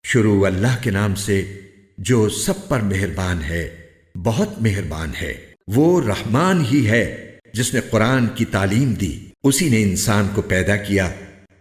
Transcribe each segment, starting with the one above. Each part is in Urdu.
شروع اللہ کے نام سے جو سب پر مہربان ہے، بہت مہربان ہے۔ وہ رحمان ہی ہے جس نے قرآن کی تعلیم دی، اسی نے انسان کو پیدا کیا،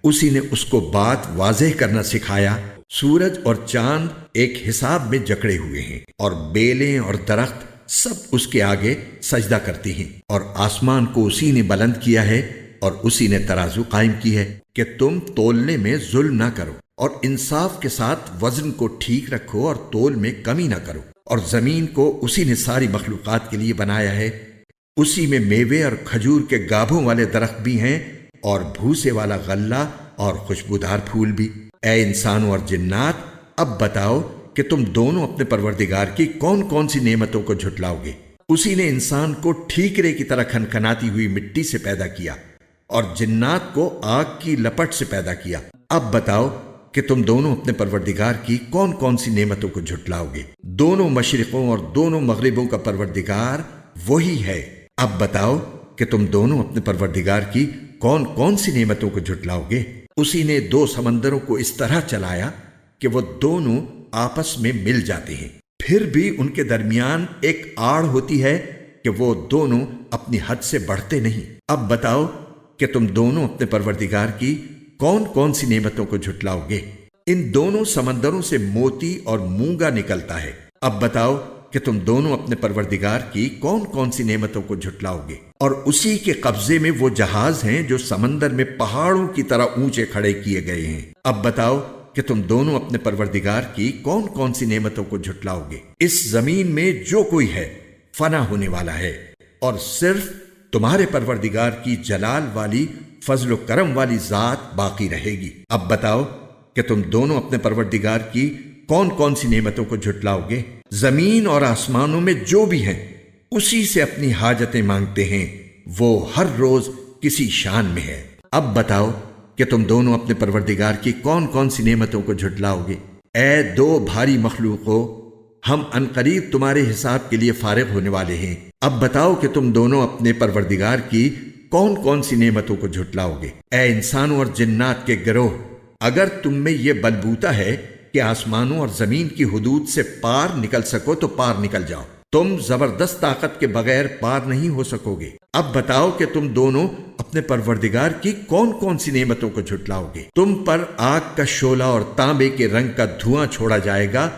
اسی نے اس کو بات واضح کرنا سکھایا۔ سورج اور چاند ایک حساب میں جکڑے ہوئے ہیں، اور بیلیں اور درخت سب اس کے آگے سجدہ کرتی ہیں، اور آسمان کو اسی نے بلند کیا ہے اور اسی نے ترازو قائم کی ہے کہ تم تولنے میں ظلم نہ کرو، اور انصاف کے ساتھ وزن کو ٹھیک رکھو اور تول میں کمی نہ کرو۔ اور زمین کو اسی نے ساری مخلوقات کے لیے بنایا ہے، اسی میں میوے اور کھجور کے گابھوں والے درخت بھی ہیں، اور بھوسے والا غلہ اور خوشبودار پھول بھی۔ اے انسانوں اور جنات، اب بتاؤ کہ تم دونوں اپنے پروردگار کی کون کون سی نعمتوں کو جھٹلاؤ گے؟ اسی نے انسان کو ٹھیکرے کی طرح کھنکھناتی ہوئی مٹی سے پیدا کیا، اور جنات کو آگ کی لپٹ سے پیدا کیا۔ اب بتاؤ کہ تم دونوں اپنے پروردگار کی کون کون سی نعمتوں کو جھٹلاؤ گے؟ دونوں مشرقوں اور دونوں مغربوں کا پروردگار وہی ہے۔ اب بتاؤ کہ تم دونوں اپنے پروردگار کی کون کون سی نعمتوں کو جھٹلاؤ گے؟ اسی نے دو سمندروں کو اس طرح چلایا کہ وہ دونوں آپس میں مل جاتے ہیں، پھر بھی ان کے درمیان ایک آڑ ہوتی ہے کہ وہ دونوں اپنی حد سے بڑھتے نہیں۔ اب بتاؤ کہ تم دونوں اپنے پروردگار کی کون کون سی نعمتوں کو جھٹلاؤ گے؟ ان دونوں سمندروں سے موتی اور مونگا نکلتا ہے۔ اب بتاؤ کہ تم دونوں اپنے پروردگار کی کون کون سی نعمتوں کو جھٹلاؤ گے؟ اور اسی کے قبضے میں وہ جہاز ہیں جو سمندر میں پہاڑوں کی طرح اونچے کھڑے کیے گئے ہیں۔ اب بتاؤ کہ تم دونوں اپنے پروردگار کی کون کون سی نعمتوں کو جھٹلاؤ گے؟ اس زمین میں جو کوئی ہے فنا ہونے والا ہے، اور صرف تمہارے پروردگار کی جلال والی فضل و کرم والی ذات باقی رہے گی۔ اب بتاؤ کہ تم دونوں اپنے پروردگار کی کون کون سی نعمتوں کو جھٹلاؤ گے؟ زمین اور آسمانوں میں جو بھی ہیں اسی سے اپنی حاجتیں مانگتے ہیں، وہ ہر روز کسی شان میں ہے۔ اب بتاؤ کہ تم دونوں اپنے پروردگار کی کون کون سی نعمتوں کو جھٹلاؤ گے؟ اے دو بھاری مخلوقوں، ہم عنقریب تمہارے حساب کے لیے فارغ ہونے والے ہیں۔ اب بتاؤ کہ تم دونوں اپنے پروردگار کی کون کون سی نعمتوں کو جھٹلاؤ گے؟ اے انسانوں اور جنات کے گروہ، اگر تم میں یہ بلبوتا ہے کہ آسمانوں اور زمین کی حدود سے پار نکل سکو تو پار نکل جاؤ، تم زبردست طاقت کے بغیر پار نہیں ہو سکو گے۔ اب بتاؤ کہ تم دونوں اپنے پروردگار کی کون کون سی نعمتوں کو جھٹلاؤ گے؟ تم پر آگ کا شعلہ اور تانبے کے رنگ کا دھواں چھوڑا جائے گا،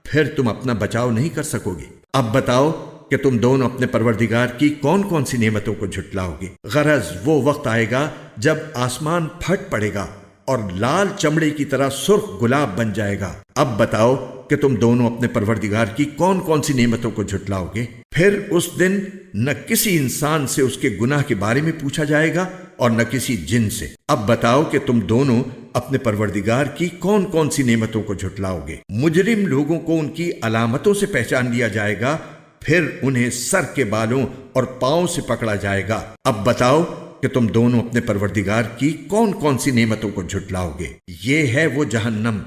پھر تم اپنا بچاؤ نہیں کر سکو گے۔ اب بتاؤ کہ تم دونوں اپنے پروردگار کی کون کون سی نعمتوں کو جھٹلاؤ گے؟ غرض وہ وقت آئے گا جب آسمان پھٹ پڑے گا اور لال چمڑے کی طرح سرخ گلاب بن جائے گا۔ اب بتاؤ کہ تم دونوں اپنے پروردگار کی کون کون سی نعمتوں کو جھٹلاؤ گے؟ پھر اس دن نہ کسی انسان سے اس کے گناہ کے بارے میں پوچھا جائے گا اور نہ کسی جن سے۔ اب بتاؤ کہ تم دونوں اپنے پروردگار کی کون کون سی نعمتوں کو جھٹلاؤ گے؟ مجرم لوگوں کو ان کی علامتوں سے پہچان لیا جائے گا، پھر انہیں سر کے بالوں اور پاؤں سے پکڑا جائے گا۔ اب بتاؤ کہ تم دونوں اپنے پروردگار کی کون کون سی نعمتوں کو جھٹلاؤ گے؟ یہ ہے وہ جہنم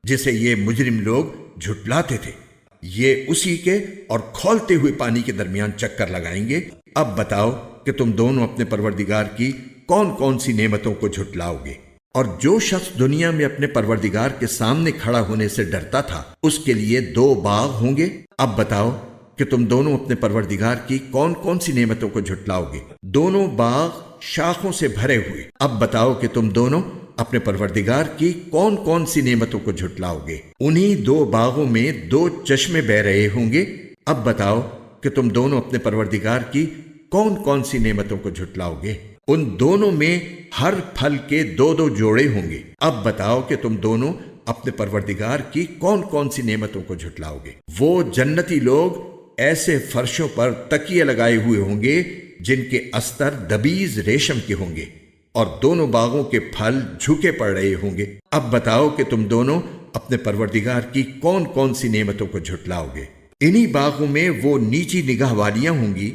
جسے یہ مجرم لوگ جھٹلاتے تھے، یہ اسی کے اور کھولتے ہوئے پانی کے درمیان چکر لگائیں گے۔ اب بتاؤ کہ تم دونوں اپنے پروردگار کی کون کون سی نعمتوں کو جھٹلاؤ گے؟ اور جو شخص دنیا میں اپنے پروردگار کے سامنے کھڑا ہونے سے ڈرتا تھا، اس کے لیے دو باغ ہوں گے۔ اب بتاؤ کہ تم دونوں اپنے پروردگار کی کون کون سی نعمتوں کو جھٹلاؤ گے؟ دونوں باغ شاخوں سے بھرے ہوئے۔ اب بتاؤ کہ تم دونوں اپنے پروردگار کی کون کون سی نعمتوں کو جھٹلاؤ گے؟ انہی دو باغوں میں دو چشمے بہ رہے ہوں گے۔ اب بتاؤ کہ تم دونوں اپنے پروردگار کی کون کون سی نعمتوں کو جھٹلاؤ گے؟ ان دونوں میں ہر پھل کے دو دو جوڑے ہوں گے۔ اب بتاؤ کہ تم دونوں اپنے پروردگار کی کون کون سی نعمتوں کو جھٹلاؤ گے؟ وہ جنتی لوگ ایسے فرشوں پر تکیے لگائے ہوئے ہوں گے جن کے استر دبیز ریشم کے ہوں گے، اور دونوں باغوں کے پھل جھکے پڑ رہے ہوں گے۔ اب بتاؤ کہ تم دونوں اپنے پروردگار کی کون کون سی نعمتوں کو جھٹلاؤ گے؟ انہی باغوں میں وہ نیچی نگاہ والیاں ہوں گی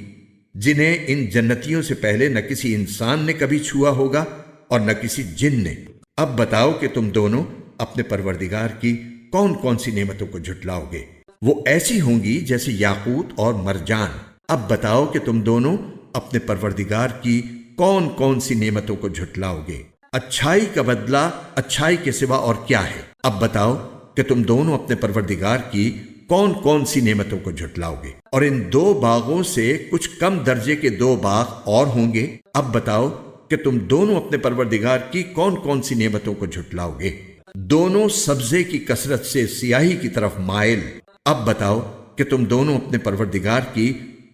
جنہیں ان جنتیوں سے پہلے نہ کسی انسان نے کبھی چھوا ہوگا اور نہ کسی جن نے۔ اب بتاؤ کہ تم دونوں اپنے پروردگار کی کون کون سی نعمتوں کو جھٹلاؤ گے؟ وہ ایسی ہوں گی جیسے یاقوت اور مرجان۔ اب بتاؤ کہ تم دونوں اپنے پروردگار کی کون کون سی نعمتوں کو جھٹلاؤ گے؟ اچھائی کا بدلہ اچھائی کے سوا اور کیا ہے؟ اب بتاؤ کہ تم دونوں اپنے پروردگار کی کون کون سی نعمتوں کو جھٹلاؤ گے، اور ان دو باغوں سے کچھ کم درجے کے دو باغ اور ہوں گے۔ اب بتاؤ کہ تم دونوں اپنے پروردگار کی کون کون سی نعمتوں کو جھٹلاؤ گے۔ دونوں سبزے کی کثرت سے سیاہی کی طرف مائل۔ اب بتاؤ کہ تم دونوں اپنے پروردگار کی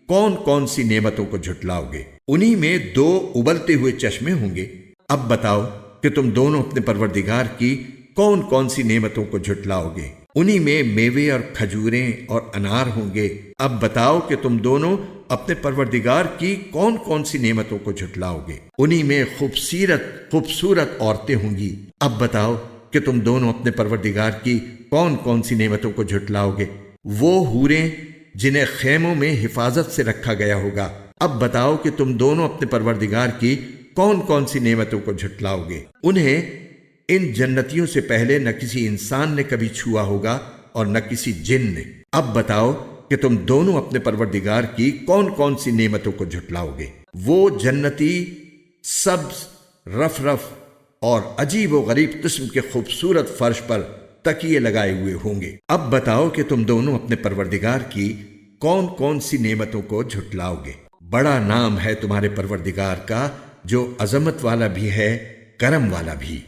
کون کون سی نعمتوں کو جھٹلاؤ گے۔ انہی میں دو ابلتے ہوئے چشمے ہوں گے۔ اب بتاؤ کہ تم دونوں اپنے پروردگار کی کون کون سی نعمتوں کو جھٹلاؤ گے۔ انہی میں میوے اور کھجوریں اور انار ہوں گے۔ اب بتاؤ کہ تم دونوں اپنے پروردگار کی کون کون سی نعمتوں کو جھٹلاؤ گے۔ انہی میں خوبصورت عورتیں ہوں گی۔ اب بتاؤ کہ تم دونوں اپنے پروردگار کی کون کون سی نعمتوں کو جھٹلاؤ گے۔ وہ حوریں جنہیں خیموں میں حفاظت سے رکھا گیا ہوگا۔ اب بتاؤ کہ تم دونوں اپنے پروردگار کی کون کون سی نعمتوں کو جھٹلاؤ گے۔ انہیں ان جنتیوں سے پہلے نہ کسی انسان نے کبھی چھوا ہوگا اور نہ کسی جن نے۔ اب بتاؤ کہ تم دونوں اپنے پروردگار کی کون کون سی نعمتوں کو جھٹلاؤ گے۔ وہ جنتی سبز، رف رف اور عجیب و غریب قسم کے خوبصورت فرش پر تکیے لگائے ہوئے ہوں گے۔ اب بتاؤ کہ تم دونوں اپنے پروردگار کی کون کون سی نعمتوں کو جھٹلاؤ گے۔ بڑا نام ہے تمہارے پروردگار کا، جو عظمت والا بھی ہے، کرم والا بھی۔